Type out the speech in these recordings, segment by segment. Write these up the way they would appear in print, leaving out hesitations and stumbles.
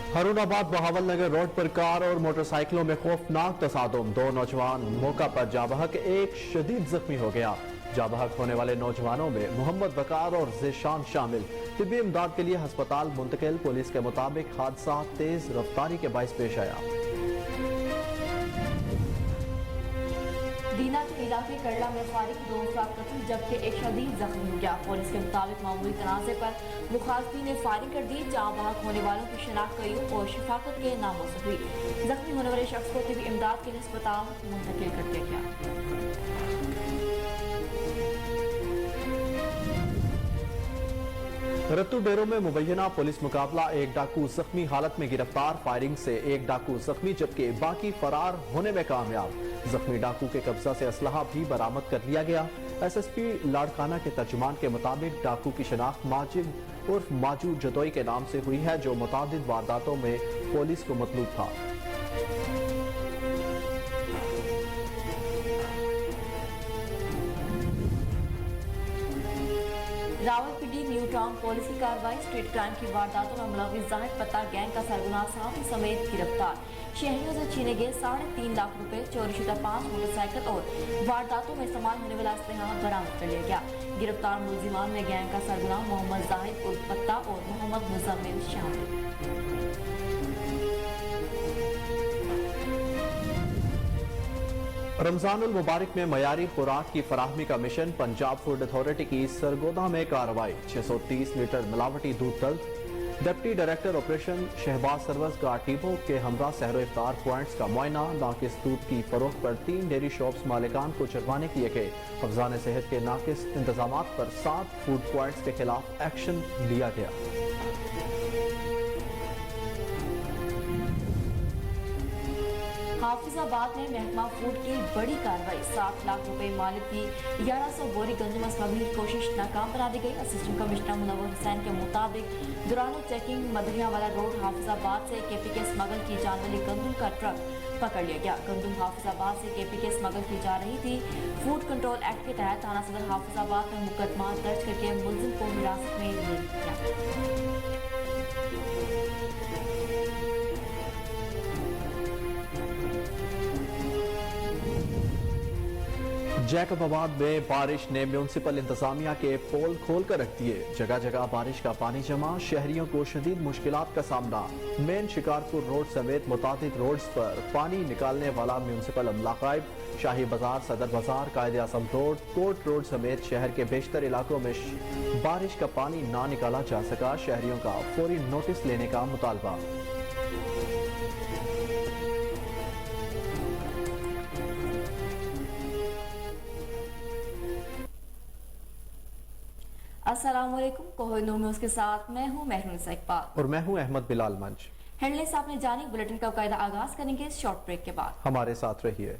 हरुणाबाद बहावल नगर road पर car और मोटरसाइकिलों में खौफनाक तसादुम, दो नौजवान मौका पर जा बहक, एक शदीद जख्मी हो गया। जा बहक होने वाले नौजवानों में मोहम्मद वकार और ज़ेशान शामिल। तिब्बी इमदाद के लिए अस्पताल मुंतकिल। पुलिस के मुताबिक हादसा तेज रफ्तारी के बाइस पेश आया। दीना के इलाके करला में फारिग दो अफराद कत्ल जबकि एक शदीद जख्मी हो गया। पुलिस के मुताबिक मामूली तनाज़े पर मुखालफी ने फायरिंग कर दी। जहाँ बहक होने वालों की शनाख्त कईयूब और शफाकत के नामों से हुई। जख्मी होने वाले शख्स को तिब्बी इमदाद के लिए अस्पताल मुंतकिल कर दिया गया। रत्तू डेरों में मुबैना पुलिस मुकाबला, एक डाकू जख्मी हालत में गिरफ्तार। फायरिंग से एक डाकू जख्मी जबकि बाकी फरार होने में कामयाब। जख्मी डाकू के कब्जा से असलहा भी बरामद कर लिया गया। SSP लाड़काना के तर्जुमान के मुताबिक डाकू की शनाख्त माजिद उर्फ माजू जदोई के नाम से हुई है, जो मुतादिद वारदातों में पुलिस को मतलूब था। रावलपिंडी न्यू टाउन पुलिस की कार्रवाई। स्ट्रीट क्राइम की वारदातों में मुलविस जाहिद पत्ता गैंग का सरगना साथी समेत गिरफ्तार। शहरियों से छीने गए 3.5 लाख रुपए, चोरीशुदा 5 मोटरसाइकिल और वारदातों में इस्तेमाल होने वाला असलहा बरामद कर लिया गया। गिरफ्तार मुलजिमान में गैंग का सरगना मोहम्मद जाहिद उर्फ पत्ता और मोहम्मद मुजम्मिल शामिल। रमजानुल मुबारक में मयारी खुराक की फराहमी का मिशन। पंजाब फूड अथॉरिटी की सरगोदा में कार्रवाई। 630 लीटर मिलावटी दूध जब्त। डिप्टी डायरेक्टर ऑपरेशन शहबाज सरवज का टीमों के हमरा सहरो इफ्तार पॉइंट्स का मुआयना। नाकिस दूध की फरोख्त पर 3 डेयरी शॉप्स मालिकान को जुर्माने किए गए। हफ्जान सेहत के नाकिस इंतजामात पर 7 फूड पॉइंट्स के खिलाफ एक्शन लिया गया। हाफिजाबाद में महकमा फूड की बड़ी कार्रवाई। 7 लाख रुपए मालिक की 1100 बोरी गंदम स्मगलिंग की कोशिश नाकाम बना दी गई। असिस्टेंट कमिश्नर मुनव्वर हुसैन के मुताबिक दौरान चेकिंग मदरिया वाला रोड हाफिजाबाद से KPK स्मगल की जाने वाली गंदम का ट्रक पकड़ लिया गया। गंदम हाफिजाबाद से KPK स्मगल की जा रही थी। फूड कंट्रोल एक्ट के तहत थाना सदर हाफिजाबाद में मुकदमा दर्ज करके मुलजिम को हिरासत में ले लिया। जैकबाबाद में बारिश ने म्यूनसिपल इंतजामिया के पोल खोल कर रख दिए। जगह जगह बारिश का पानी जमा, शहरियों को शदीद मुश्किलात का सामना। मेन शिकारपुर रोड समेत मुतादिद रोड्स पर पानी निकालने वाला म्यूनसिपल अमला गायब। शाही बाजार, सदर बाजार, कायदे आजम रोड, कोर्ट रोड समेत शहर के बेशतर इलाकों में बारिश का पानी ना निकाला जा सका। शहरियों का फौरी नोटिस लेने का मुतालबा। अस्सलामुअलैकुम, कोहिनूर में उसके साथ मैं हूँ महरून इकबाल और मैं हूँ अहमद बिलाल मंच। हेडलाइंस आपने जानी। बुलेटिन का कायदा आगाज करेंगे इस शॉर्ट ब्रेक के बाद। हमारे साथ रहिए।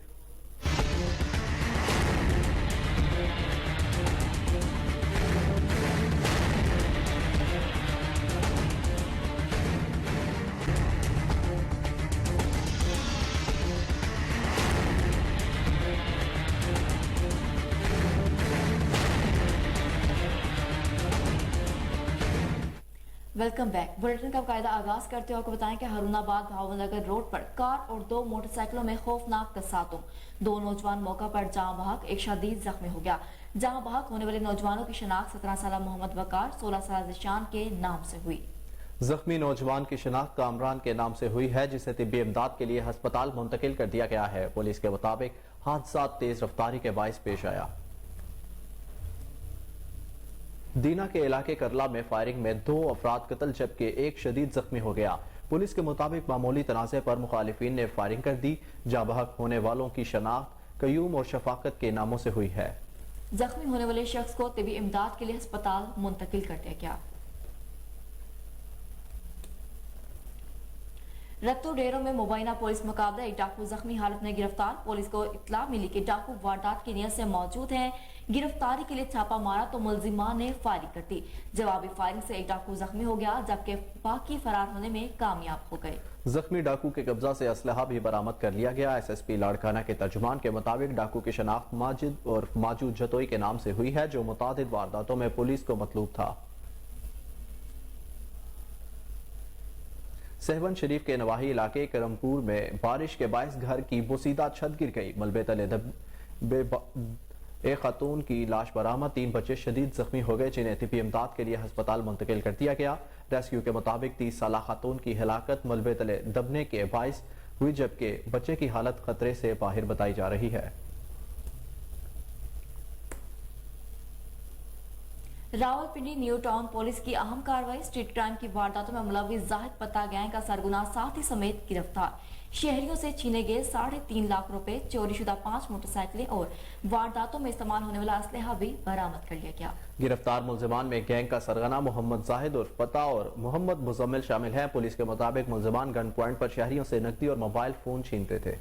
Welcome back. बुलेटिन का कायदा आगाज करते हुए आपको बताएं कि हरुणाबाद भावनगर रोड पर कार और 2 मोटरसाइकिलों में खौफनाक तसादुम। 2 नौजवान मौका पर जहां बहक, एक शदीद जख्मी हो गया। जहां बहक होने वाले नौजवानों की शनाख्त 17 साल मोहम्मद वकार, 16 साल ज़ेशान के नाम से हुई। जख्मी नौजवान की शनाख्त कामरान के नाम से हुई है, जिसे तिब्बी इमदाद के लिए अस्पताल मुंतकिल कर दिया गया है। पुलिस के मुताबिक हादसा तेज रफ्तारी के बाइस पेश आया। दीना के इलाके करला में फायरिंग में 2 अफराद कत्ल जबकि एक शदीद जख्मी हो गया। पुलिस के मुताबिक मामूली तनाज़े पर मुखालिफिन ने फायरिंग कर दी। जहाँ बहक होने वालों की शनाख्त कयूम और शफाकत के नामों से हुई है। जख्मी होने वाले शख्स को तिब्बी इमदाद के लिए अस्पताल मुंतकिल कर दिया गया। रत्तू डेरों में मुबैना पुलिस मुकाबला, एक डाकू जख्मी हालत में गिरफ्तार। पुलिस को इत्तला मिली कि डाकू वारदात की नियत से मौजूद हैं। गिरफ्तारी के लिए छापा मारा तो मुलजिमान ने फायरिंग कर दी। जवाबी फायरिंग से एक डाकू जख्मी हो गया जबकि बाकी फरार होने में कामयाब हो गए। जख्मी डाकू के कब्जा से असलहा भी बरामद कर लिया गया। SSP लाड़काना के तर्जुमान के मुताबिक डाकू की शनाख्त माजिद और माजू जतोई के नाम से हुई है, जो मुतादिद वारदातों में पुलिस को मतलूब था। सहवन शरीफ के नवाही इलाके करमपुर में बारिश के बायस घर की बोसीदा छत गिर गई। मलबे तले एक खातून की लाश बरामद, 3 बच्चे शदीद जख्मी हो गए जिन्हें तिब्बी इमदाद के लिए अस्पताल मुंतकिल कर दिया गया। रेस्क्यू के मुताबिक 30 साला खातून की हिलाकत मलबे तले दबने के बायस हुई, जबकि बच्चे की हालत खतरे से बाहर बताई जा रही है। रावलपिंडी न्यू टाउन पुलिस की अहम कार्रवाई, स्ट्रीट क्राइम की वारदातों में मुलविस जाहिद पता गैंग का सरगुना साथी समेत गिरफ्तार। शहरियों से छीने गए 3.5 लाख रुपए, चोरीशुदा 5 मोटरसाइकिलें और वारदातों में इस्तेमाल होने वाला असलहा भी बरामद कर लिया गया। गिरफ्तार मुलजिमान में गैंग का सरगना मोहम्मद जाहिद उर्फ पता और मोहम्मद मुजम्मिल शामिल हैं। पुलिस के मुताबिक मुलजिमान गन पॉइंट पर शहरियों से नकदी और मोबाइल फोन छीनते थे।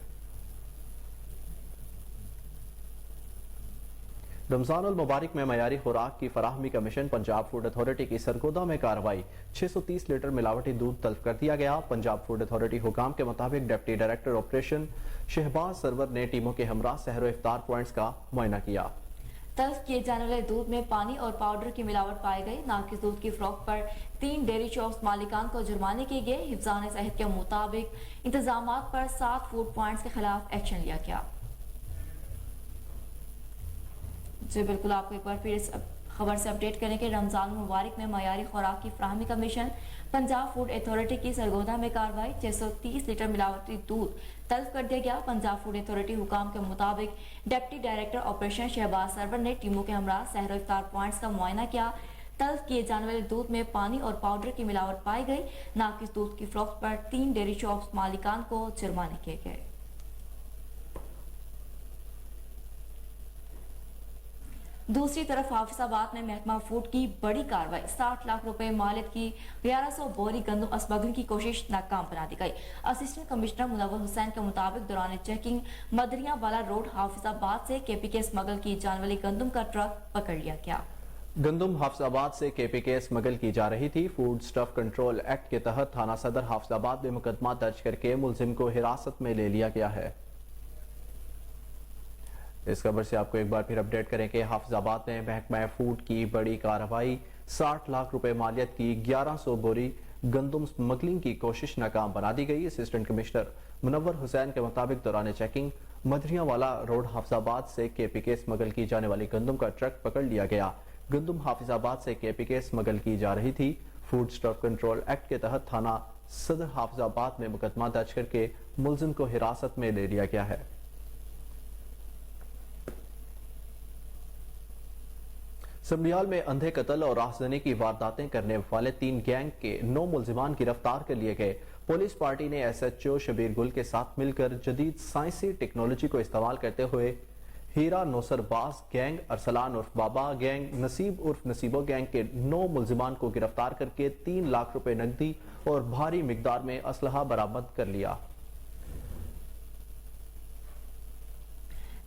रमजान उल मुबारक में मयारी खुराक की फराहमी का मिशन, पंजाब फूड अथॉरिटी की सरगोदा में कार्रवाई, 630 लीटर मिलावटी दूध तल्फ कर दिया गया। पंजाब फूड अथॉरिटी हुकाम के मुताबिक deputy director operation Shahbaz Sarwar ने टीमों के हमरा सहरो इफ्तार पॉइंट्स का मुआयना किया। तल्फ किए जाने वाले दूध में पानी और पाउडर की मिलावट पाई गई। नाकिस दूध की फरोख्त पर 3 डेयरी शॉप्स मालिकान को जुर्माने किए गए। हिफ्जान सेहत के मुताबिक इंतजामात पर 7 फूड पॉइंट्स के खिलाफ एक्शन लिया गया। जी बिल्कुल, आपको एक बार फिर इस खबर से अपडेट करें कि रमजान मुबारक में मयारी खुराक की फराहमी का मिशन, पंजाब फूड अथॉरिटी की सरगोदा में कार्रवाई, 630 लीटर मिलावटी दूध तल्फ कर दिया गया। पंजाब फूड अथॉरिटी हुकाम के मुताबिक deputy director operation Shahbaz Sarwar ने टीमों के हमरा सहरो इफ्तार पॉइंट्स का मुआयना किया। तल्फ किए जाने वाले दूध में पानी और पाउडर की मिलावट पाई गई। नाकिस दूध की फरोख्त पर 3 डेयरी शॉप्स मालिकान को जुर्माने किए गए। दूसरी तरफ हाफिजाबाद में महकमा फूड की बड़ी कार्रवाई, 60 लाख रुपए मालियत की 1100 बोरी गंदम स्मगलिंग की कोशिश नाकाम बना दी गई। असिस्टेंट कमिश्नर मुनव्वर हुसैन के मुताबिक दौरान चेकिंग मदरिया वाला रोड हाफिजाबाद से केपीके स्मगल की जाने वाली गंदम का ट्रक पकड़ लिया गया। गंदम हाफिजाबाद से केपीके स्मगल की जा रही थी। फूड स्टफ कंट्रोल एक्ट के तहत थाना सदर हाफिजाबाद में मुकदमा दर्ज करके मुलजिम को हिरासत में ले लिया गया है। इस खबर से आपको एक बार फिर अपडेट करें कि हाफिजाबाद में महकमा फूड की बड़ी कार्रवाई, 60 लाख रुपए मालियत की 1100 बोरी गंदम स्मगलिंग की कोशिश नाकाम बना दी गई। असिस्टेंट कमिश्नर मुनव्वर हुसैन के मुताबिक दौरान चेकिंग मदरिया वाला रोड हाफिजाबाद से केपीके स्मगल की जाने वाली गंदम का ट्रक पकड़ लिया गया। गंदम हाफिजाबाद से केपीके स्मगल की जा रही थी। फूड स्टॉक कंट्रोल एक्ट के तहत थाना सदर हाफिजाबाद में मुकदमा दर्ज करके मुलजिम को हिरासत में ले लिया गया है। समरियाल में अंधे कत्ल और राहजनी की वारदातें करने वाले 3 गैंग के 9 मुलजिमान गिरफ्तार कर लिए गए। पुलिस पार्टी ने SHO शबीर गुल के साथ मिलकर जदीद साइंसी टेक्नोलॉजी को इस्तेमाल करते हुए हीरा नौसरबाज गैंग, अरसलान उर्फ बाबा गैंग, नसीब उर्फ नसीबो गैंग के 9 मुलजिमान को गिरफ्तार करके 3 लाख रुपए नकदी और भारी मिकदार में असलहा बरामद कर लिया।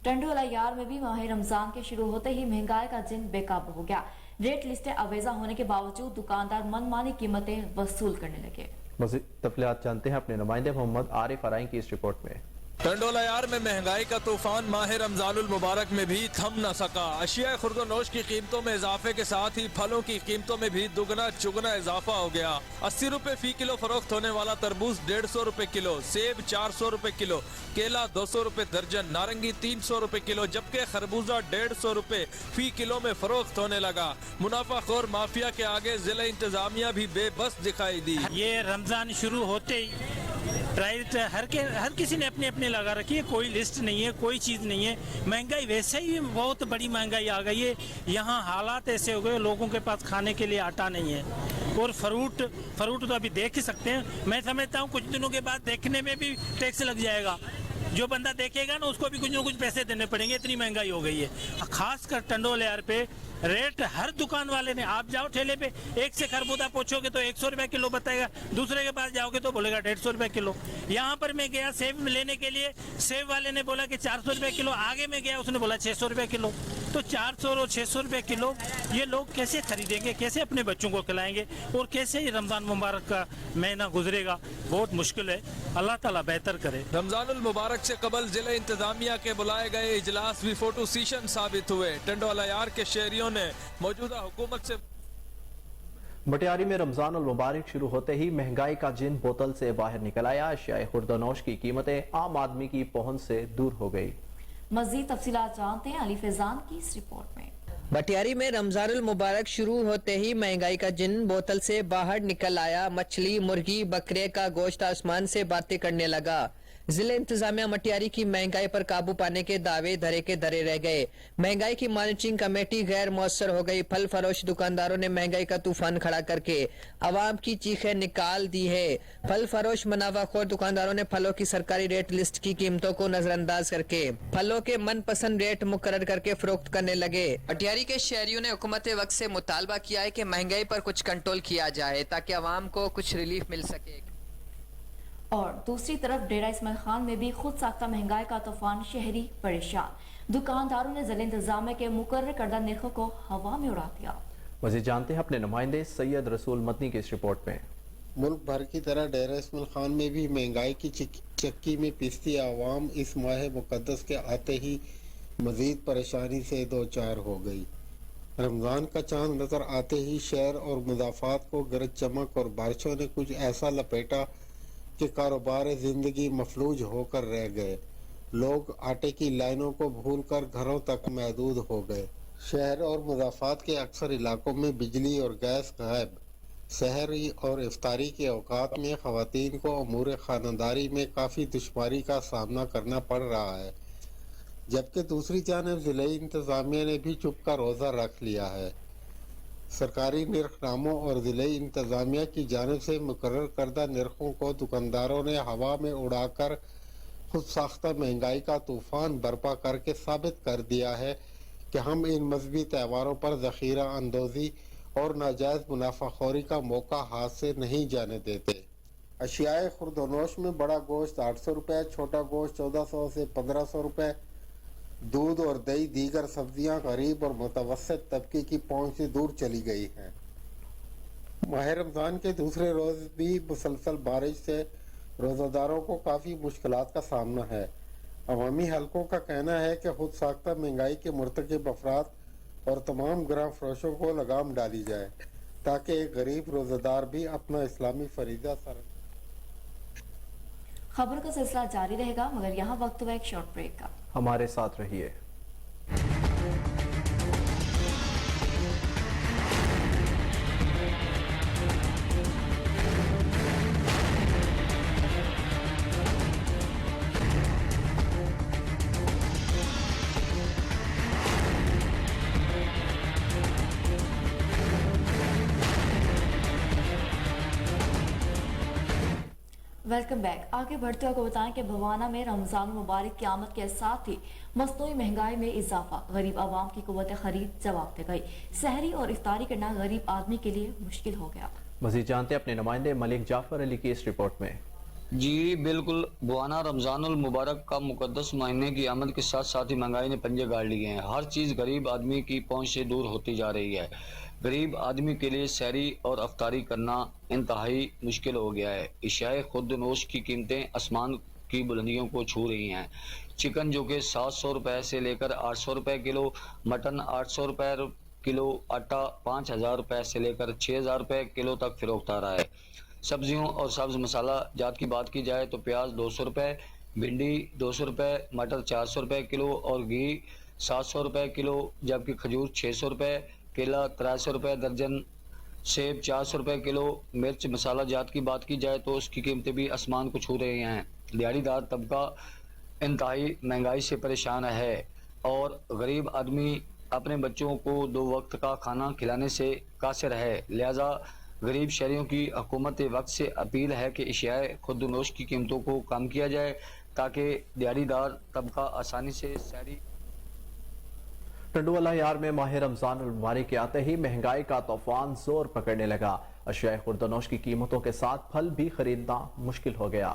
टंडोला यार में भी माह रमजान के शुरू होते ही महंगाई का जिन बेकाबू हो गया। रेट लिस्टें अवेजा होने के बावजूद दुकानदार मनमानी कीमतें वसूल करने लगे। मज़ीद तफसीलात जानते हैं अपने नुमाइंदे मोहम्मद आरिफ अराई की इस रिपोर्ट में। टंडोला यार में महंगाई का तूफान माह रमजानुल मुबारक में भी थम न सका। अशिया खुर्दोनोश की कीमतों में इजाफे के साथ ही फलों की कीमतों में भी दुगना चुगना इजाफा हो गया। 80 रुपए फी किलो फरोख्त होने वाला तरबूज 150 रुपए किलो, सेब 400 रुपए किलो, केला 200 रुपए दर्जन, नारंगी 300 रुपए किलो, जबकि खरबूजा 150 रुपए फी किलो में फरोख्त होने लगा। मुनाफाखोर माफिया के आगे जिला इंतजामिया भी बेबस दिखाई दी। ये रमजान शुरू होते ही प्राइस हर किसी ने अपने अपने लगा रखी है, कोई लिस्ट नहीं है, कोई चीज़ नहीं है। महंगाई वैसे ही बहुत बड़ी महंगाई आ गई है। यहाँ हालात ऐसे हो गए, लोगों के पास खाने के लिए आटा नहीं है। और फ्रूट तो अभी देख ही सकते हैं। मैं समझता हूँ कुछ दिनों के बाद देखने में भी टैक्स लग जाएगा। जो बंदा देखेगा ना उसको भी कुछ ना कुछ पैसे देने पड़ेंगे, इतनी महंगाई हो गई है। खासकर टंडोल यार पे रेट हर दुकान वाले ने, आप जाओ ठेले पे, एक से खरबूजा पूछोगे तो 100 रुपए किलो बताएगा, दूसरे के पास जाओगे तो बोलेगा 150 रुपए किलो। यहाँ पर मैं गया सेब लेने के लिए, सेब वाले ने बोला कि 400 रुपए किलो, आगे में गया उसने बोला 600 रुपए किलो। तो 400 और 600 रुपए किलो ये लोग कैसे खरीदेंगे, कैसे अपने बच्चों को खिलाएंगे और कैसे ये रमजान मुबारक का महीना गुजरेगा? बहुत मुश्किल है। अल्लाह ताला बेहतर करे। रमजानुल मुबारक से कबल जिला इंतजामिया के बुलाए गए इजलास भी फोटो सेशन साबित हुए। टंडोला यार के शहरियों ने मौजूदा हुकूमत से मटियारी में रमजान उल मुबारक शुरू होते ही महंगाई का जिन बोतल से बाहर निकल आया। अशियाए खुर्दनोश की कीमतें आम आदमी की पहुंच से दूर हो गई। मजीद तफसीलात जानते हैं अली फैजान की इस रिपोर्ट में। मटियारी में रमजानुल मुबारक शुरू होते ही महंगाई का जिन बोतल से बाहर निकल आया। मछली, मुर्गी, बकरे का गोश्त आसमान से बातें करने लगा। जिले इंतजामिया मटियारी की महंगाई पर काबू पाने के दावे धरे के धरे रह गए। महंगाई की मॉनिटरिंग कमेटी गैर मौसर हो गई। फल फरोश दुकानदारों ने महंगाई का तूफान खड़ा करके आवाम की चीखें निकाल दी है। फल फरोश मुनाफाखोर दुकानदारों ने फलों की सरकारी रेट लिस्ट की कीमतों को नजरअंदाज करके फलों के मनपसंद रेट मुकर्रर करके फरोख्त करने लगे। मटियारी के शहरियों ने हुकूमत वक्त से मुतालबा किया है कि महंगाई पर कुछ कंट्रोल किया जाए ताकि आवाम को कुछ रिलीफ मिल सके। और दूसरी तरफ डेरा इस्माइल खान में भी खुद साख्ता महंगाई का तूफान, शहरी परेशान। दुकानदारों ने जिले इंतजामिया के मुकर्रर करदा निर्खों को हवा में उड़ा दिया। मज़ीद जानते हैं अपने नुमाइंदे सैयद रसूल मदनी की इस रिपोर्ट में। मुल्क भर की तरह डेरा इस्माइल खान में भी महंगाई की चक्की में पिसती आवाम इस माह मुकद्दस के आते ही मजीद परेशानी से दो चार हो गई। रमज़ान का चांद नजर आते ही शहर और मुदाफ़ात को गरज चमक और बारिशों ने कुछ ऐसा लपेटा कि कारोबार ज़िंदगी मफलूज होकर रह गए। लोग आटे की लाइनों को भूलकर घरों तक महदूद हो गए। शहर और मुदाफ़ात के अक्सर इलाकों में बिजली और गैस गायब। सहरी और इफ्तारी के औकात में ख़वातीन को अमूर ख़ानदारी में काफ़ी दुश्वारी का सामना करना पड़ रहा है, जबकि दूसरी जानिब ज़िले इंतज़ामिया ने भी चुप का रोज़ा रख लिया है। सरकारी निर्खनामों और ज़िले इंतज़ामिया की जानिब से मुकर्रर करदा निर्खों को दुकानदारों ने हवा में उड़ाकर खुद साख्ता महंगाई का तूफ़ान बर्पा करके साबित कर दिया है कि हम इन मजहबी त्योहारों पर ज़ख़ीरा अंदोज़ी और नाजायज़ मुनाफाखोरी का मौका हाथ से नहीं जाने देते। अशियाए खुर्दनोश में बड़ा गोश्त 800 रुपये, छोटा गोश्त 1400 से 1500 रुपये, दूध और दही दीगर सब्जियां गरीब और मुतवस्सित तबके की पहुंच से दूर चली गई हैं। माह रमज़ान के दूसरे रोज़ भी मुसलसल बारिश से रोज़ादारों को काफ़ी मुश्किलात का सामना है। अवामी हलकों का कहना है कि खुद साख्ता महंगाई के मुर्तकिब अफराद और तमाम ग्राम फरोशों को लगाम डाली जाए ताकि एक गरीब रोज़ादार भी अपना इस्लामी फरीज़ा सर। खबर का सिलसिला जारी रहेगा, मगर यहाँ वक्त हुआ एक शॉर्ट ब्रेक का। हमारे साथ रहिए। Welcome back. आगे बढ़ते हुए आपको बताएं कि भवाना में रमजान मुबारक की आमद के साथ ही मसनूई महंगाई में इजाफा गरीब आवाम की कुव्वत खरीद जवाब दे गई। सहरी और इफ्तारी करना गरीब आदमी के लिए मुश्किल हो गया। मजीद जानते हैं अपने नुमाइंदे मलिक जाफर अली की इस रिपोर्ट में। जी बिल्कुल, बुआना रमजानुल मुबारक का मुकद्दस महीने की आमद के साथ साथ ही महंगाई ने पंजे गाड़ लिए हैं। हर चीज़ गरीब आदमी की पहुंच से दूर होती जा रही है। गरीब आदमी के लिए सहरी और अफ्तारी करना इंतहाई मुश्किल हो गया है। इशाए खुर्दनोश की कीमतें आसमान की बुलंदियों को छू रही हैं। चिकन जो कि 700 रुपये से लेकर 800 रुपये किलो, मटन 800 रुपये किलो, आटा 5000 रुपये से लेकर 6000 रुपये किलो तक फरोख्त आ रहा है। सब्जियों और सब्ज़ मसाला जात की बात की जाए तो प्याज 200 रुपये, भिंडी 200 रुपये, मटर 400 रुपये किलो और घी 700 रुपये किलो, जबकि खजूर 600 रुपये, केला 300 रुपये दर्जन, सेब 400 रुपये किलो। मिर्च मसाला जात की बात की जाए तो उसकी कीमतें भी आसमान को छू रही हैं। दिहाड़ीदार तबका इंतहाई महंगाई से परेशान है और गरीब आदमी अपने बच्चों को 2 वक्त का खाना खिलाने से कासिर है। लिहाजा गरीब शहरियों की हुकूमत वक्त से अपील है कि अशियाए खुर्दनोश की कीमतों को कम किया जाए ताकि दिहाड़ीदार तबका आसानी से सहरी। टंडुवाला यार में माह रमजान मुबारक के आते ही महंगाई का तूफान जोर पकड़ने लगा। अशियाए खुर्दनोश की कीमतों के साथ फल भी खरीदना मुश्किल हो गया।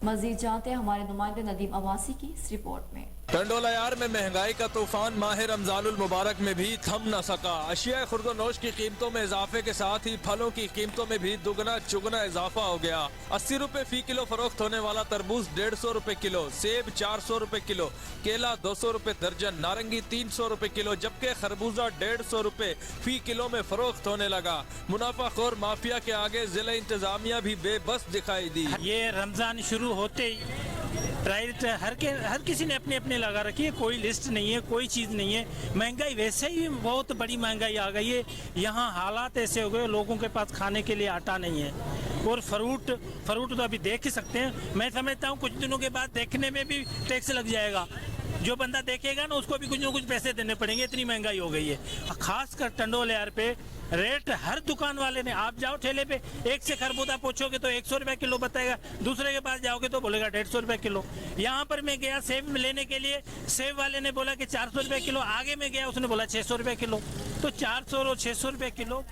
मजीद जानते हैं हमारे नुमाइंदे नदीम अवासी की इस रिपोर्ट में। टंडोलायार में महंगाई का तूफान माह रमजानुल मुबारक में भी थम न सका। अशिया खुर्दोनोश की कीमतों में इजाफे के साथ ही फलों की कीमतों में भी दुगना चुगना इजाफा हो गया। 80 रुपए फी किलो फरोख्त होने वाला तरबूज 150 रुपए किलो, सेब 400 रुपए किलो, केला 200 रुपए दर्जन, नारंगी 300 रुपए किलो, जबकि खरबूजा 150 रुपए फी किलो में फरोख्त होने लगा। मुनाफाखोर माफिया के आगे जिला इंतजामिया भी बेबस दिखाई दी। ये रमज़ान शुरू होते ही प्राइस हर किसी ने अपने अपने लगा रखी है, कोई लिस्ट नहीं है, कोई चीज़ नहीं है। महंगाई वैसे ही बहुत बड़ी महंगाई आ गई है। यहाँ हालात ऐसे हो गए, लोगों के पास खाने के लिए आटा नहीं है। और फ्रूट तो अभी देख ही सकते हैं। मैं समझता हूँ कुछ दिनों के बाद देखने में भी टैक्स लग जाएगा। जो बंदा देखेगा ना उसको भी कुछ ना कुछ पैसे देने पड़ेंगे, इतनी महंगाई हो गई है। खासकर टंडोलायार पे रेट हर दुकान वाले ने, आप जाओ ठेले पे, एक से खरबूजा पूछोगे तो 100 रुपए किलो बताएगा, दूसरे के पास जाओगे तो बोलेगा 150 रुपए किलो। यहाँ पर मैं गया सेब लेने के लिए, सेब वाले ने बोला कि 400 रुपए किलो, आगे में गया उसने बोला 600 रुपए किलो। तो 400 और 600 रुपए किलो।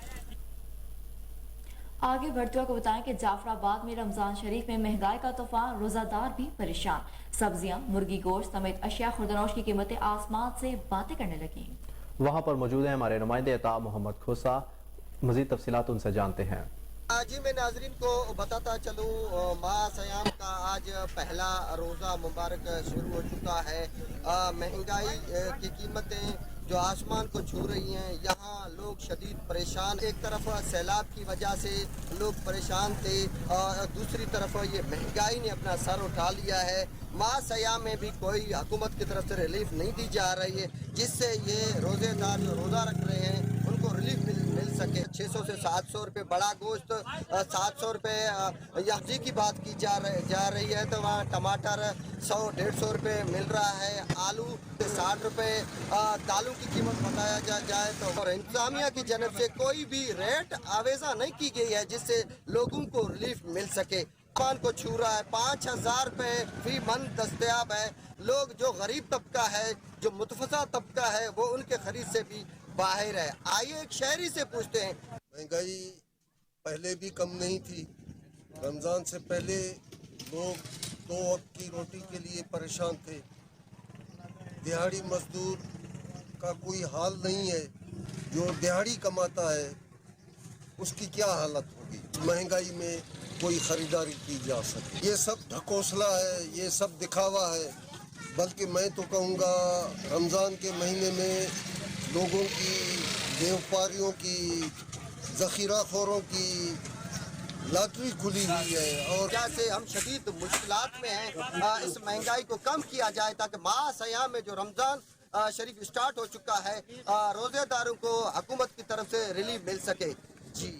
आगे बढ़ते हुए आपको बताएं कि जाफराबाद में रमजान शरीफ में महंगाई का तूफान, रोजादार भी परेशान। सब्जियां, मुर्गी गोश्त समेत अशिया खुर्दनोश की कीमतें आसमान से बातें करने लगी। वहाँ पर मौजूद है हमारे नुमाइंदे अता मोहम्मद खोसा, मजीद तफसीलात उनसे जानते हैं। जी मैं नाजरीन को बताता चलूँ, माह सयाम का आज पहला रोज़ा मुबारक शुरू हो चुका है। महंगाई की कीमतें जो आसमान को छू रही हैं, यहाँ लोग शदीद परेशान। एक तरफ सैलाब की वजह से लोग परेशान थे और दूसरी तरफ ये महंगाई ने अपना सर उठा लिया है। माह सयाम में भी कोई हुकूमत की तरफ से रिलीफ नहीं दी जा रही है, जिससे ये रोज़ेदार जो रोज़ा रख रहे हैं उनको रिलीफ मिल सके। 600 से 700 रुपये बड़ा गोश्त, 700 रुपये सब्जी की बात की जा रही है तो वहाँ टमाटर 100-150 रुपये मिल रहा है। आलू 60 रुपये, दालों की कीमत बताया जाए तो और इंतजामिया की जानब से कोई भी रेट आवेज़ा नहीं की गई है जिससे लोगों को रिलीफ मिल सके। पान को छू रहा है, 5000 रुपये फी मन दस्तयाब है। लोग जो गरीब तबका है, जो मुतफसा तबका है, वो उनके खरीद से भी बाहर है। आइए एक शहरी से पूछते हैं। महंगाई पहले भी कम नहीं थी। रमज़ान से पहले लोग 2 वक्त की रोटी के लिए परेशान थे। दिहाड़ी मजदूर का कोई हाल नहीं है। जो दिहाड़ी कमाता है उसकी क्या हालत होगी। महंगाई में कोई ख़रीदारी की जा सके, ये सब ढकोसला है, ये सब दिखावा है। बल्कि मैं तो कहूँगा रमज़ान के महीने में लोगों की, व्यापारियों की, ज़ख़ीराखोरों की लॉटरी खुली हुई है और जैसे हम शदीद मुश्किलात में हैं। इस महंगाई को कम किया जाए ताकि माह सयाम में जो रमज़ान शरीफ स्टार्ट हो चुका है, रोज़ेदारों को हुकूमत की तरफ से रिलीफ मिल सके। जी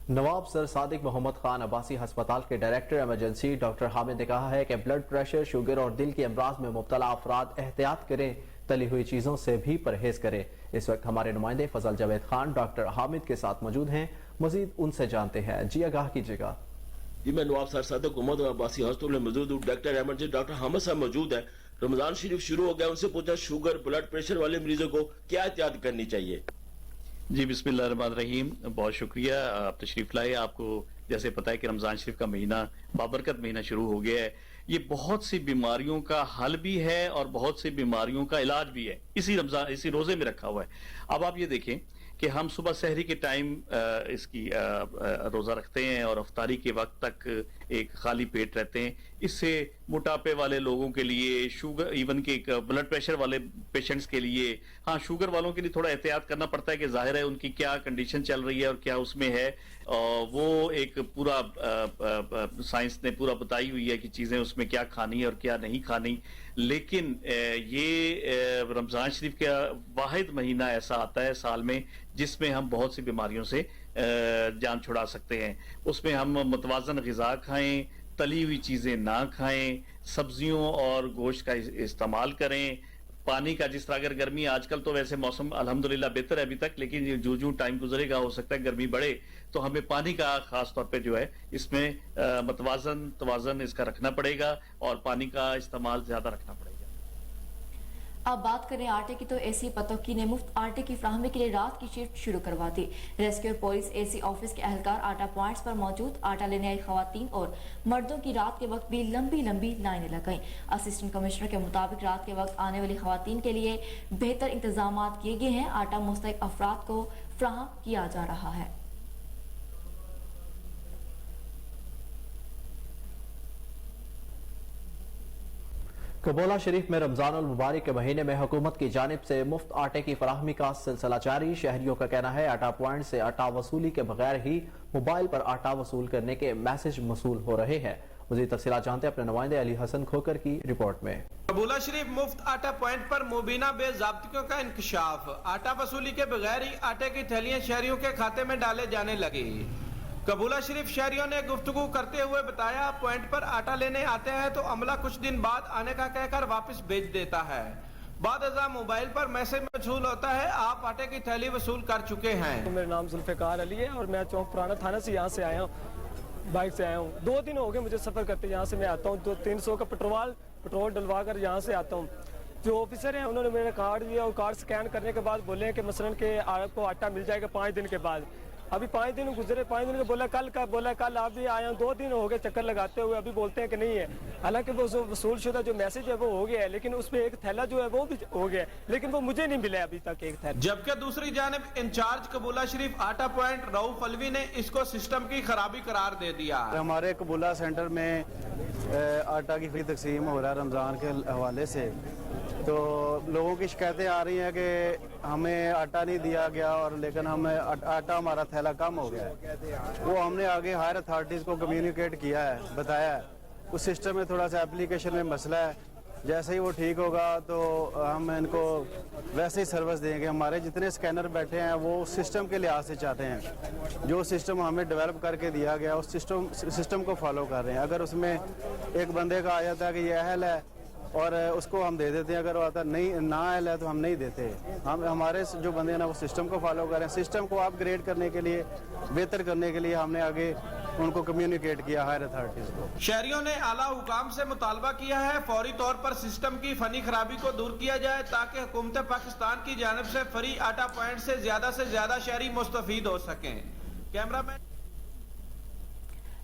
नवाब सर सादिक मोहम्मद खान अब्बासी अस्पताल के डायरेक्टर इमरजेंसी डॉक्टर हामिद ने कहा है कि ब्लड प्रेशर, शुगर और दिल के अमराज में मुब्तला अफराद एहतियात करें, तली हुई चीज़ों से भी परहेज करें। इस वक्त हमारे नुमाइंदे फजल जावेद खान डॉक्टर हामिद के साथ मौजूद हैं, मजीद उनसे जानते हैं। जी आगाह कीजिएगा। जी मैं नवाब सर सादिक मोहम्मद अब्बासी हॉस्पिटल में मौजूद हूँ। डॉक्टर इमरजेंसी डॉक्टर हामिद साहब मौजूद है। रमजान शरीफ शुरू हो गया, उनसे पूछा शुगर ब्लड प्रेशर वाले मरीजों को क्या एहतियात करनी चाहिए। जी बिस्मिल्लाहिर्रहमानिर्रहीम, बहुत शुक्रिया आप तशरीफ लाए। आपको जैसे पता है कि रमज़ान शरीफ का महीना बाबरकत महीना शुरू हो गया है। ये बहुत सी बीमारियों का हल भी है और बहुत सी बीमारियों का इलाज भी है, इसी रोज़े में रखा हुआ है। अब आप ये देखें कि हम सुबह सहरी के टाइम इसकी रोज़ा रखते हैं और अफ्तारी के वक्त तक एक खाली पेट रहते हैं। इससे मोटापे वाले लोगों के लिए, शुगर, इवन के ब्लड प्रेशर वाले पेशेंट्स के लिए, हाँ शुगर वालों के लिए थोड़ा एहतियात करना पड़ता है कि जाहिर है उनकी क्या कंडीशन चल रही है और क्या उसमें है। वो एक पूरा साइंस ने पूरा बताई हुई है कि चीज़ें उसमें क्या खानी है और क्या नहीं खानी। लेकिन ये रमज़ान शरीफ का वाहिद महीना ऐसा आता है साल में जिसमें हम बहुत सी बीमारियों से जान छुड़ा सकते हैं। उसमें हम मुतवाज़न ग़िज़ा खाएं, तली हुई चीज़ें ना खाएं, सब्जियों और गोश्त का इस्तेमाल करें। पानी का, जिस तरह अगर गर्मी, आजकल तो वैसे मौसम अल्हम्दुलिल्लाह बेहतर है अभी तक, लेकिन जो टाइम गुजरेगा हो सकता है गर्मी बढ़े, तो हमें पानी का खास तौर पे जो है इसमें तवाज़न इसका रखना पड़ेगा और पानी का इस्तेमाल ज्यादा रखना पड़ेगा। अब बात करें आटे की तो एसी पतौकी ने मुफ्त आटे की फ्राहमी के लिए रात की शिफ्ट शुरू करवा दी। रेस्क्यू और पुलिस एसी ऑफिस के एहलकार आटा पॉइंट्स पर मौजूद आटा लेने आई खवातीन और मर्दों की रात के वक्त भी लंबी लंबी लाइनें लगाईं। असिस्टेंट कमिश्नर के मुताबिक रात के वक्त आने वाली खवातीन के लिए बेहतर इंतजाम किए गए हैं। आटा मुस्तहिक अफराद को फ्राहम किया जा रहा है। कबोला शरीफ में रमजानुल मुबारक के महीने में हुकूमत की जानिब से मुफ्त आटे की फराहमी का सिलसिला जारी। शहरियों का कहना है आटा पॉइंट से आटा वसूली के बगैर ही मोबाइल पर आटा वसूल करने के मैसेज वसूल हो रहे हैं। मज़ीद तफसीलात जानते हैं अपने नुमाइंदे अली हसन खोकर की रिपोर्ट में। कबूला शरीफ मुफ्त आटा पॉइंट पर मुबीना बेज़ाब्तियों का इंकशाफ। आटा वसूली के बगैर ही आटे की थैलियां शहरियों के खाते में डाले जाने लगी। कबूला शरीफ शहरियों ने गुफ्तगू करते हुए बताया, पॉइंट पर आटा लेने आते हैं तो अमला कुछ दिन बाद आने का कहकर वापस भेज देता है। बाद अज़ा मोबाइल पर मैसेज वसूल होता है, आप आटे की थैली वसूल कर चुके हैं। तो मेरा नाम जुल्फ़िकार अली है और मैं चौक पुराना थाना से यहाँ से आया हूँ, बाइक से आया हूँ। 2 दिन हो गए मुझे सफ़र करते, यहाँ से मैं आता हूँ। 300 का पेट्रोल डलवा कर यहाँ से आता हूँ। जो ऑफिसर हैं उन्होंने मेरा कार्ड दिया और कार्ड स्कैन करने के बाद बोले कि मसलन के आपको आटा मिल जाएगा 5 दिन के बाद। अभी 5 दिन गुजरे, 5 दिन के बोला कल आप भी आए हैं। 2 दिन हो गए चक्कर लगाते हुए, अभी बोलते हैं कि नहीं है। हालांकि वो जो वसूल शुदा जो मैसेज है वो हो गया है, लेकिन उस पर एक थैला जो है वो भी हो गया है, लेकिन वो मुझे नहीं मिला अभी तक एक थैला। जबकि दूसरी जानिब इंचार्ज कबूला शरीफ आटा पॉइंट रऊफ अलवी ने इसको सिस्टम की खराबी करार दे दिया। हमारे कबूला सेंटर में आटा की फ्री तकसीम हो रहा है रमज़ान के हवाले से, तो लोगों की शिकायतें आ रही हैं कि हमें आटा नहीं दिया गया और लेकिन हमें आटा हमारा थैला कम हो गया है। वो हमने आगे हायर अथॉरिटीज़ को कम्युनिकेट किया है, बताया है। उस सिस्टम में थोड़ा सा एप्लीकेशन में मसला है, जैसे ही वो ठीक होगा तो हम इनको वैसे ही सर्विस देंगे। हमारे जितने स्कैनर बैठे हैं वो सिस्टम के लिहाज से चाहते हैं, जो सिस्टम हमें डेवलप करके दिया गया उस सिस्टम को फॉलो कर रहे हैं। अगर उसमें एक बंदे का आ जाता है कि यह अहल है और उसको हम दे देते हैं, अगर वो आता नहीं ना अहल है तो हम नहीं देते। हम हमारे जो बंदे हैं ना वो सिस्टम को फॉलो करें। सिस्टम को अपग्रेड करने के लिए, बेहतर करने के लिए हमने आगे उनको कम्युनिकेट किया हायर अथॉरिटीज को। शहरियों ने आला हुकाम से मुतालबा किया है फौरी तौर पर सिस्टम की फनी खराबी को दूर किया जाए ताकि हुकूमत पाकिस्तान की जानिब से फ्री आटा पॉइंट से ज्यादा शहरी मुस्तफीद हो सकें। कैमरामैन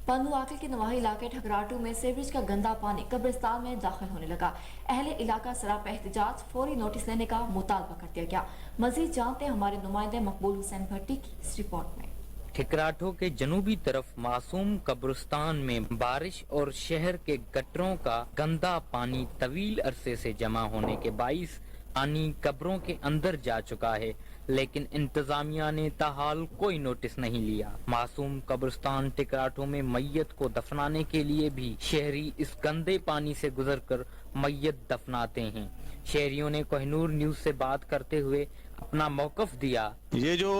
पन्नू आकल के नवाही इलाके ठकराटू में सीवरेज का गंदा पानी कब्रिस्तान में दाखिल होने लगा। अहले इलाका सरापा एहतजाज फौरी नोटिस लेने का मुतालबा कर दिया गया। मजीद जानते हैं हमारे नुमाइंदे मकबूल हुसैन भट्टी की इस रिपोर्ट में। ठिकराठो के जनूबी तरफ मासूम कब्रिस्तान में बारिश और शहर के गटरों का गंदा पानी तवील अरसे से जमा होने के बाइस पानी कब्रों के अंदर जा चुका है, लेकिन इंतजामिया ने ताहाल कोई नोटिस नहीं लिया। मासूम कब्रिस्तान टिकराठों में मैयत को दफनाने के लिए भी शहरी इस गंदे पानी से गुजरकर मैयत दफनाते हैं। शहरियों ने कोहिनूर न्यूज से बात करते हुए अपना मौकफ दिया। ये जो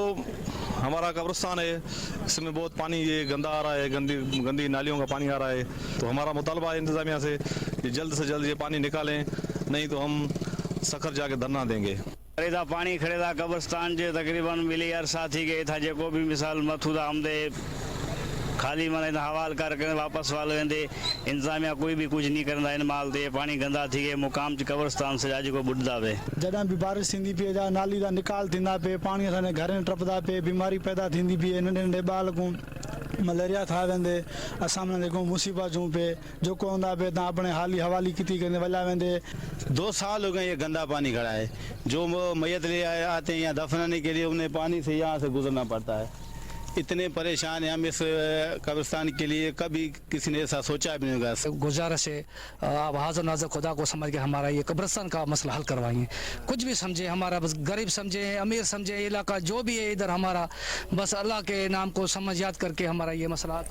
हमारा कब्रिस्तान है इसमें बहुत पानी ये गंदा आ रहा है, गंदी नालियों का पानी आ रहा है। तो हमारा मुतालबा है इंतजामिया से जल्द ये पानी निकालें, नहीं तो हम सखर जाके धरना देंगे। खरीदा पानी खरीदा कब्रिस्तान जे तकरीबन मिली अरसा थी गए था, जो भी मिसाल मथुदा हमदे खाली मन हवाल करके वापस वाल वेंदे। इंतजामिया कोई भी कुछ नहीं करंदा इन माल दे पानी गंदा थी गए मुकाम कब्रिस्तान से जाजे को बुढ़दा वे। जॾहिं भी बारिश थींदी पई जा नाली दा निकाल थींदा पे, पानी असांजे घरनि टपदा पे, बीमारी पैदा थींदी पई, नंढे नंढे ॿार को मलेरिया था वेंदे, असां में देखो मुसीबतूं पे जो को हूंदा पे ता अपने हाली हवाली किती करने वला वेंदे। 2 साल हो गए ये गंदा पानी खड़ा है। जो मैयत ले आते हैं या दफनाने के लिए उन्हें पानी से यहाँ से गुजरना पड़ता है। इतने परेशान हैं हम इस कब्रिस्तान के लिए, कभी किसी ने ऐसा सोचा भी नहीं होगा। गुजारिश है आप हाज़िर नाज़िर खुदा को समझ के हमारा ये कब्रिस्तान का मसला हल करवाइए। कुछ भी समझे हमारा, बस गरीब समझे अमीर समझे इलाका जो भी है इधर हमारा, बस अल्लाह के नाम को समझ याद करके हमारा ये मसला।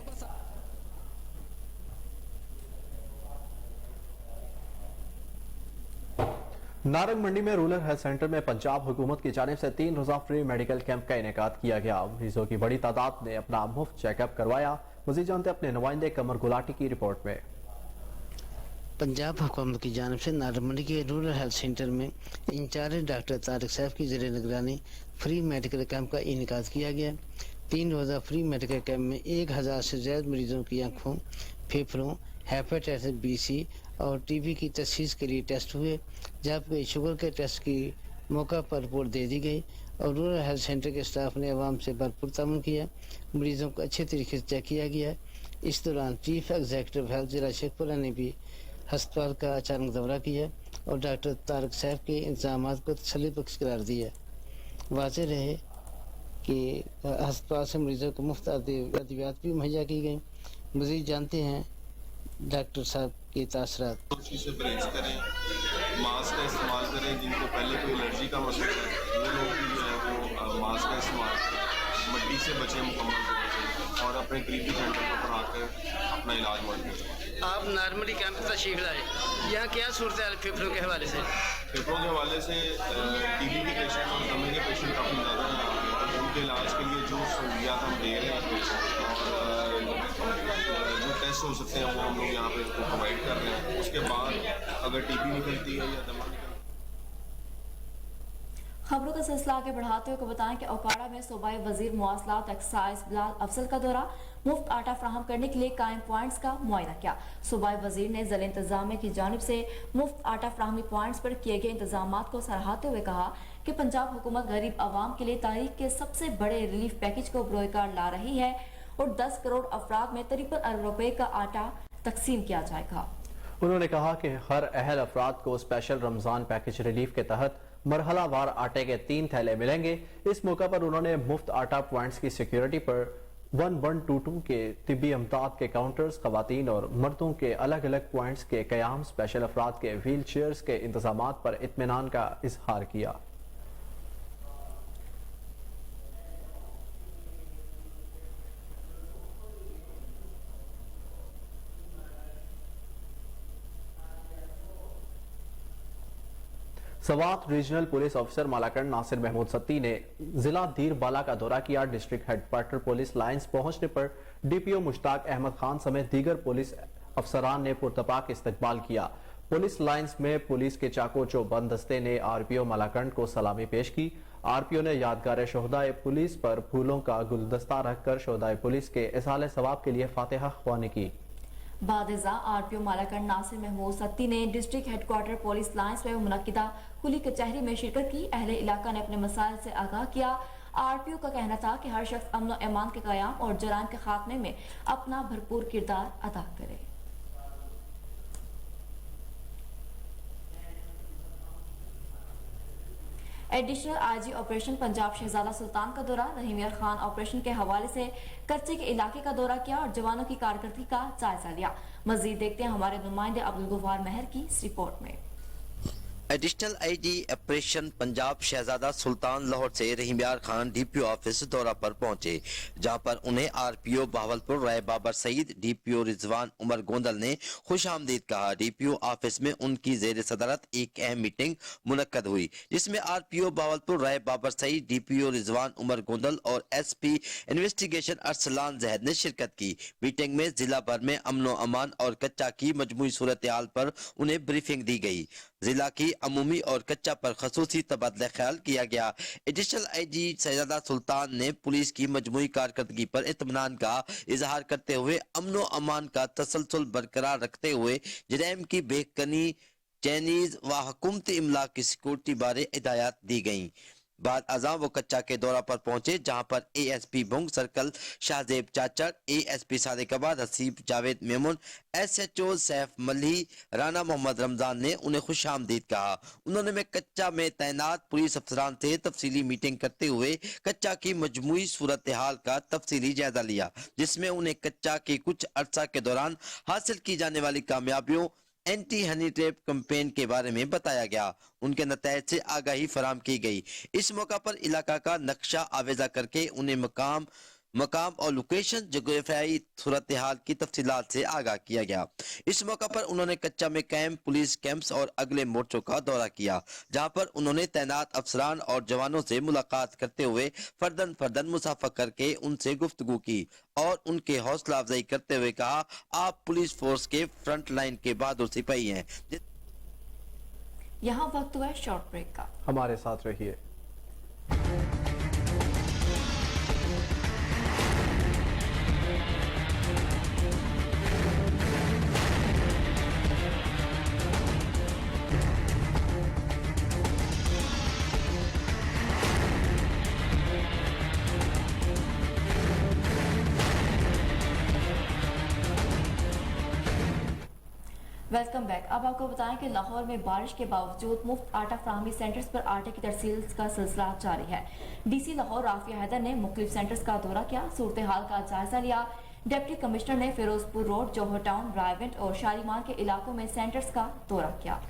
नारंग मंडी में रूरल हेल्थ सेंटर में पंजाब हुकूमत की जानिब से 3 रोजा फ्री मेडिकल कैंप का इनेकाद किया गया। मरीजों की बड़ी तादाद ने अपना मुफ्त चेकअप करवाया। मज़ीद जानते अपने नुमाइंदे कमर गुलाटी की रिपोर्ट में। पंजाब हुकूमत की जानिब से नारंग मंडी के रूरल हेल्थ सेंटर में इंचार्ज डॉक्टर तारिक साहब की ज़ेर निगरानी फ्री मेडिकल कैंप का इनेकाद किया गया। 3 रोजा फ्री मेडिकल कैंप में 1000 से ज़्यादा मरीजों की आँखों, फेफड़ों, हेपेटाइटिस बी सी और टीबी की तशखीस के लिए टेस्ट हुए, जबकि शुगर के टेस्ट की मौका पर रिपोर्ट दे दी गई और रूरल हेल्थ सेंटर के स्टाफ ने आवाम से भरपूर ताउन किया। मरीजों को अच्छे तरीके से चेक किया गया। इस दौरान चीफ एग्जीक्यूटिव हेल्थ जिला शेखपुरा ने भी अस्पताल का अचानक दौरा किया और डॉक्टर तारक सैफ के इंतजाम को तसल्ली बख्श करार दिया। वाज़ेह रहे कि अस्पताल से मरीजों को मुफ्त अद्वियात भी मुहैया की गई। मज़ीद जानते हैं डॉक्टर साहब के तासरात। से परहेज करें, मास्क का इस्तेमाल करें। जिनको पहले कोई एलर्जी का मसला है वो लोग भी जो है वो मास्क का इस्तेमाल करें, मट्टी से बचें मुकम्मल तौर से और अपने करीबी सेंटर पर आकर अपना इलाज मांगें। आप नॉर्मली कैंप तशरीफ लाए, यहाँ क्या सूरत है फेफड़ों के हवाले से? फेफड़ों के हवाले से टीबी के पेशेंट और दमे के पेशेंट काफ़ी ज़्यादा हैं यहाँ पे, तो उनके इलाज के लिए जो सहूलियात हम दे रहे हैं और जो टेस्ट हो सकते हैं वो हम लोग यहाँ पे उसको प्रोवाइड कर रहे हैं। उसके बाद अगर टीबी निकलती है या दमा निकलती है। खबरों का सिलसिला आगे बढ़ाते हुए बताएं कि ओकाड़ा में सूबाई वजीर मवासलात एक्साइज बिलाल अफजल का दौरा, मुफ्त आटा फराहम करने के लिए कायम पॉइंट्स का मुआयना किया। सूबाई वजीर ने जिला इंतजामिया की जानिब से मुफ्त आटा फराहमी पॉइंट्स पर किए गए इंतजामात को सराहते हुए कहा कि पंजाब हुकूमत गरीब आवाम के लिए तारीख के सबसे बड़े रिलीफ पैकेज को बरोकार ला रही है और 10 करोड़ अफराद में 53 अरब रुपए का आटा तकसीम किया जाएगा। उन्होंने कहा कि हर अहल अफराद को स्पेशल रमजान पैकेज रिलीफ के तहत मरहलावार आटे के 3 थैले मिलेंगे। इस मौका पर उन्होंने मुफ्त आटा पॉइंट्स की सिक्योरिटी पर 1122 के तिब्बी अमदाद के काउंटर्स, खवातीन और मर्दों के अलग अलग पॉइंट्स के कयाम, स्पेशल अफराद के व्हील चेयर्स के इंतजामात पर इत्मीनान का इजहार किया। Swat regional police officer Malakand Nasir Mahmood Satti ने जिला दीर बाला का दौरा किया। डिस्ट्रिक्ट हेडक्वार्टर पुलिस लाइंस पहुंचने पर डीपीओ मुश्ताक अहमद खान समेत दीगर पुलिस अफसरान ने पुरतपाक इस्तकबाल किया। पुलिस लाइंस में पुलिस के चाको चौबंद दस्ते ने आरपीओ मालाकंड को सलामी पेश की। आरपीओ ने यादगार शोहदाए पुलिस पर फूलों का गुलदस्ता रखकर शोहदाए पुलिस के इसाले सवाब के लिए फातिहा ख्वानी की। बादिजा आरपीओ मालाकंड नासिर महमूद सत्ती ने डिस्ट्रिक्ट हेडक्वार्टर पुलिस लाइंस में मुनक्किदा कुली कचहरी में शिरकत की। अहले इलाका ने अपने मसाइल से आगाह किया। आरपीओ का कहना था कि हर शख्स अमन और ईमान के क़याम और जराइम के खात्मे में अपना भरपूर किरदार अदा करे। एडिशनल आईजी ऑपरेशन पंजाब शहजादा सुल्तान का दौरा, रहीम यार खान ऑपरेशन के हवाले से कच्चे के इलाके का दौरा किया और जवानों की कारकर्दगी का जायजा लिया। मजीद देखते हैं हमारे नुमाइंदे अब्दुल गफ्फार महर की इस रिपोर्ट में। एडिशनल आईजी ऑपरेशन पंजाब शहजादा सुल्तान लाहौर से रहीमयार खान डीपीओ ऑफिस दौरा पर पहुंचे, जहां पर उन्हें आरपीओ बहावलपुर राय बाबर सईद, डीपीओ रिजवान उमर गोंदल ने खुश आमदीद कहा। डीपीओ ऑफिस में उनकी जेर सदारत एक अहम मीटिंग मुनक्कद हुई, जिसमें आरपीओ बहावलपुर राय बाबर सईद, डीपीओ रिजवान उमर गोंदल और एसपी इन्वेस्टिगेशन अरसलान जहद ने शिरकत की। मीटिंग में जिला भर में अमनो अमान और कच्चा की मजमूई सूरत हाल पर उन्हें ब्रीफिंग दी गई। जिला की अमूमी और कच्चा पर खसूसी तबादला ख्याल किया गया। एडिशनल आईजी शहजादा सुल्तान ने पुलिस की मजमूई कारकर्दगी पर इत्मीनान का इजहार करते हुए अमनो अमान का तसलसल बरकरार रखते हुए जराइम की बेकनी, चैनीज व हुकूमती इमला की सिक्योरिटी बारे हिदायत दी गई। बाद अज़ां वो कच्चा के दौरा पर पहुंचे, जहां पर ASP Bung circle Shahzeb Chachar, ASP Sadiqabad Haseeb Javed Memon, SHO Saif Malhi, Rana Mohammad Ramzan ने उन्हें खुश आमदीद कहा। उन्होंने में कच्चा में तैनात पुलिस अफसरान से तफसीली मीटिंग करते हुए कच्चा की मजमूई सूरत हाल का तफसीली जायजा लिया, जिसमें उन्हें कच्चा के कुछ अरसा के दौरान हासिल की जाने वाली कामयाबियों, एंटी हनी ट्रैप कैंपेन के बारे में बताया गया। उनके नतायज से आगाही फराम की गई। इस मौका पर इलाका का नक्शा आवेजा करके उन्हें मकाम और लोकेशन, जोग्राफियाई सूरत हाल की तफसीलात से आगाह किया गया। इस मौका पर उन्होंने कच्चा में कायम पुलिस कैंप्स और अगले मोर्चों का दौरा किया, जहां पर उन्होंने तैनात अफसरान और जवानों से मुलाकात करते हुए फर्दन मुसाफा करके उनसे गुफ्तगू की और उनके हौसला अफजाई करते हुए कहा, आप पुलिस फोर्स के फ्रंट लाइन के बहादुर सिपाही हैं। यहाँ वक्त हुआ शॉर्ट ब्रेक का, हमारे साथ रहिए। Welcome back. अब आपको बताएं कि लाहौर में बारिश के बावजूद मुफ्त आटा फराहमी सेंटर्स पर आटे की तरसील का सिलसिला जारी है। डीसी लाहौर राफिया हैदर ने मुख्तलिफ सेंटर्स का दौरा किया, सूरत हाल का जायजा लिया। डिप्टी कमिश्नर ने फिरोजपुर रोड, जौहर टाउन, रायवेंट और शालीमार के इलाकों में सेंटर्स का दौरा किया।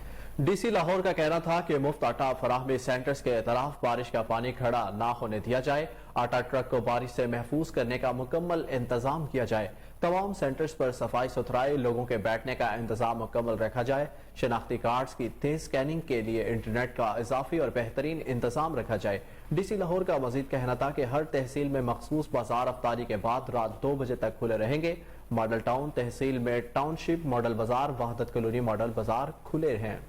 डीसी लाहौर का कहना था कि मुफ्त आटा फराहमी सेंटर्स के अतराफ बारिश का पानी खड़ा ना होने दिया जाए, आटा ट्रक को बारिश से महफूज करने का मुकम्मल इंतजाम किया जाए, तमाम सेंटर्स पर सफाई सुथराई, लोगों के बैठने का इंतजाम मुकम्मल रखा जाए, शनाख्ती कार्ड्स की तेज स्कैनिंग के लिए इंटरनेट का इजाफी और बेहतरीन इंतजाम रखा जाए। डीसी लाहौर का मजीद कहना था कि हर तहसील में मखसूस बाजार अफ्तारी के बाद रात 2 बजे तक खुले रहेंगे। मॉडल टाउन तहसील में टाउनशिप मॉडल बाजार, वहादत कॉलोनी मॉडल बाजार खुले हैं।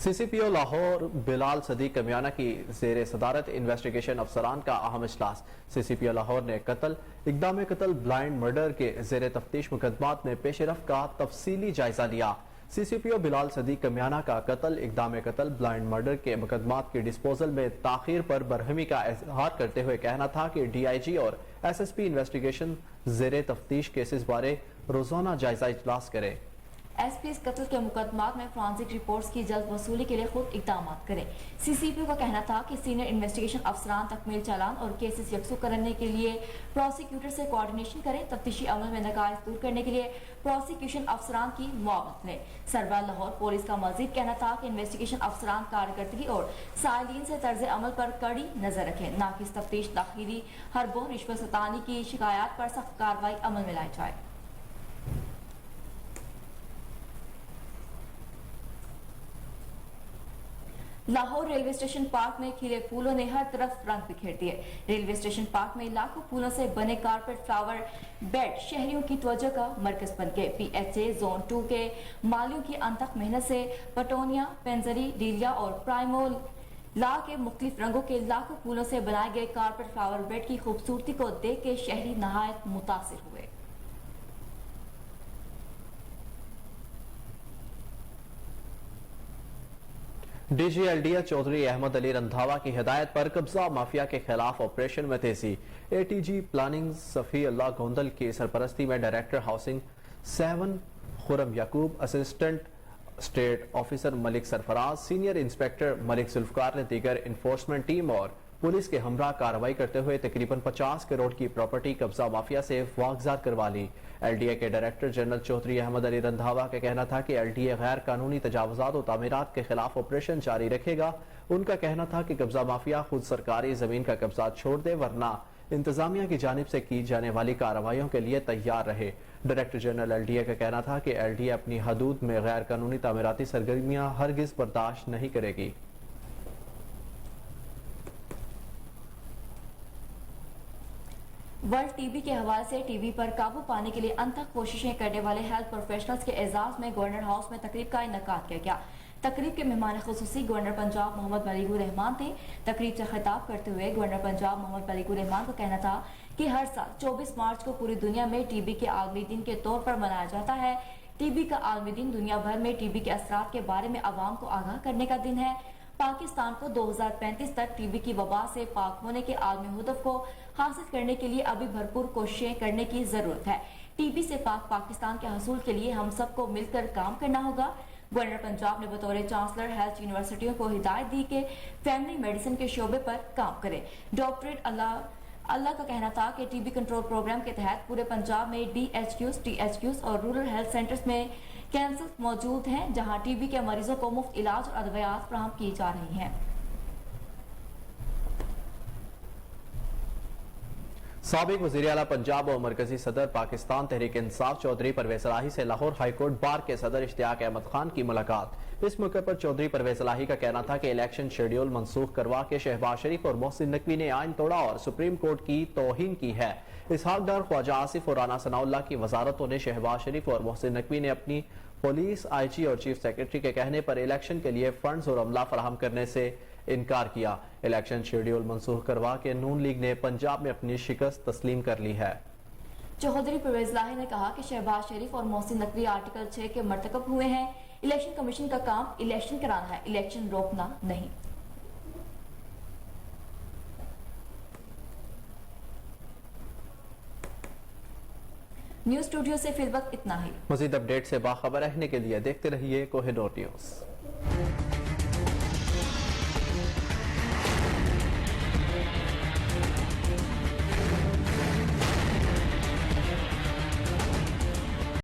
सीसीपीओ लाहौर बिलाल सदीक कमियाना की ज़ेरे सदारत इन्वेस्टिगेशन अफसरान का अहम इजलास। सीसीपीओ लाहौर ने कत्ल, इक़दाम कत्ल, ब्लाइंड मर्डर के ज़ेरे तफ्तीश मुकदमात में पेशरफ का तफसीली जायजा लिया। सीसीपीओ बिलाल सदीक कमियाना का कत्ल, इक़दाम कत्ल, ब्लाइंड मर्डर के मुकदमात के डिस्पोजल में ताखीर पर बरहमी का इजहार करते हुए कहना था कि DIG और SSP इन्वेस्टिगेशन ज़ेरे तफ्तीश केसेस बारे रोजाना जायजा इजलास करें। SP इस कत्ल के मुकदमात में फॉरेंसिक रिपोर्ट्स की जल्द वसूली के लिए खुद इकदाम करें। CCPO का कहना था कि सीनियर इन्वेस्टिगेशन अफसरान तकमील चालान और केसेस यकसू करने के लिए प्रोसिक्यूटर से कोऑर्डिनेशन करें, तफ्तीशी अमल में नकाइस दूर करने के लिए प्रोसिक्यूशन अफसरान की मुआवनत लें। सरबराह लाहौर पुलिस का मजीद कहना था कि इन्वेस्टिगेशन अफसरान कारकर्दगी और साइलिन से तर्ज अमल पर कड़ी नजर रखें, नाकिस तफ्तीश, दाखिली हरबों, रिश्वत सतानी की शिकायत पर सख्त कार्रवाई अमल में लाई जाए। लाहौर रेलवे स्टेशन पार्क में खिले फूलों ने हर तरफ रंग बिखेर दिए। रेलवे स्टेशन पार्क में लाखों फूलों से बने कारपेट फ्लावर बेड शहरियों की तवज्जो का मरकज बन गए। PHA जोन 2 के मालियों की अनथक मेहनत से पटोनिया, पेंजरी, डीलिया और प्राइमोल ला के मुख्तलिफ रंगों के लाखों फूलों से बनाए गए कारपेट फ्लावर बेड की खूबसूरती को देख के शहरी नहायत मुतासिर हुए। DG LDA चौधरी अहमद अली रंधावा की हिदायत पर कब्जा माफिया के खिलाफ ऑपरेशन में तेजी। ATG प्लानिंग सफी अल्लाह गोंदल की सरपरस्ती में director housing 7 Khurram Yaqoob, assistant state officer Malik Sarfaraz, senior inspector Malik Zulfiqar ने दीगर इन्फोर्समेंट टीम और पुलिस के हमरा कार्रवाई करते हुए तकरीबन 50 करोड़ की प्रॉपर्टी कब्जा माफिया से वागजात करवा ली। LDA के डायरेक्टर जनरल चौधरी अहमद अली रंधावा का कहना था कि LDA गैर कानूनी तजावुजात और तामीरात के खिलाफ ऑपरेशन जारी रखेगा। उनका कहना था कि कब्जा माफिया खुद सरकारी जमीन का कब्जा छोड़ दे, वरना इंतजामिया की जानिब से की जाने वाली कार्रवाइयों के लिए तैयार रहे। डायरेक्टर जनरल LDA का कहना था कि LDA अपनी हदूद में गैर कानूनी तामीराती सरगर्मियां हरगिज बर्दाश्त नहीं करेगी। वर्ल्ड टीबी के हवाले से टीबी पर काबू पाने के लिए अनथक कोशिशें करने वाले हेल्थ प्रोफेशनल्स के एजाज में गवर्नर हाउस में तकरीब का इनेकाद किया गया। तकरीब के मेहमान खुसूसी गवर्नर पंजाब मोहम्मद मलिकुर रहमान थे। तकरीब से खिताब करते हुए गवर्नर पंजाब मोहम्मद मलिकुर रहमान का कहना था कि हर साल 24 मार्च को पूरी दुनिया में टीबी के आलमी दिन के तौर पर मनाया जाता है। टीबी का आलमी दिन दुनिया भर में टीबी के असरात के बारे में आवाम को आगाह करने का दिन है। पाकिस्तान को 2035 तक टीबी की वबा से पाक होने के आलमी हदफ को हासिल करने के लिए अभी भरपूर कोशिशें करने की जरूरत है। टीबी से पाक पाकिस्तान के हसूल के लिए हम सबको मिलकर काम करना होगा। गवर्नर पंजाब ने बतौर चांसलर हेल्थ यूनिवर्सिटियों को हिदायत दी कि फैमिली मेडिसिन के शोबे पर काम करें। डॉक्टरेट अल्लाह का कहना था कि टीबी कंट्रोल प्रोग्राम के तहत पूरे पंजाब में DHQs, THQs और रूरल हेल्थ सेंटर्स में कैंसर मौजूद हैं, जहां टीबी के मरीजों को मुफ्त इलाज और अदवियात फराहम की जा रही हैं। साबिक वज़ीर आला पंजाब और मरकजी सदर पाकिस्तान तहरीक इंसाफ चौधरी परवेज इलाही से लाहौर हाईकोर्ट बार के सदर इश्तियाक अहमद खान की मुलाकात। इस मौके पर चौधरी परवेज इलाही का कहना था कि इलेक्शन शेड्यूल मनसूख करवा के शहबाज शरीफ और मोहसिन नकवी ने आइन तोड़ा और सुप्रीम कोर्ट की तौहीन की है। इसहाक डार, ख्वाजा आसिफ और राना सनाउल्लाह की वजारतों ने शहबाज शरीफ और मोहसिन नकवी ने अपनी पुलिस, IG और चीफ सेक्रेटरी के कहने पर इलेक्शन के लिए फंड्स और अमला फराहम करने से इनकार किया। इलेक्शन शेड्यूल मंसूख करवा के नून लीग ने पंजाब में अपनी शिकस्त तस्लीम कर ली है। चौधरी परवेज इलाही ने कहा कि शहबाज शरीफ और मोहसिन नकवी आर्टिकल 6 के मर्तकब हुए हैं। इलेक्शन कमीशन का काम इलेक्शन कराना है, इलेक्शन रोकना नहीं। न्यूज स्टूडियो से फिल वक्त इतना ही। मजीद अपडेट से बाखबर रहने के लिए देखते रहिए कोहिनूर न्यूज।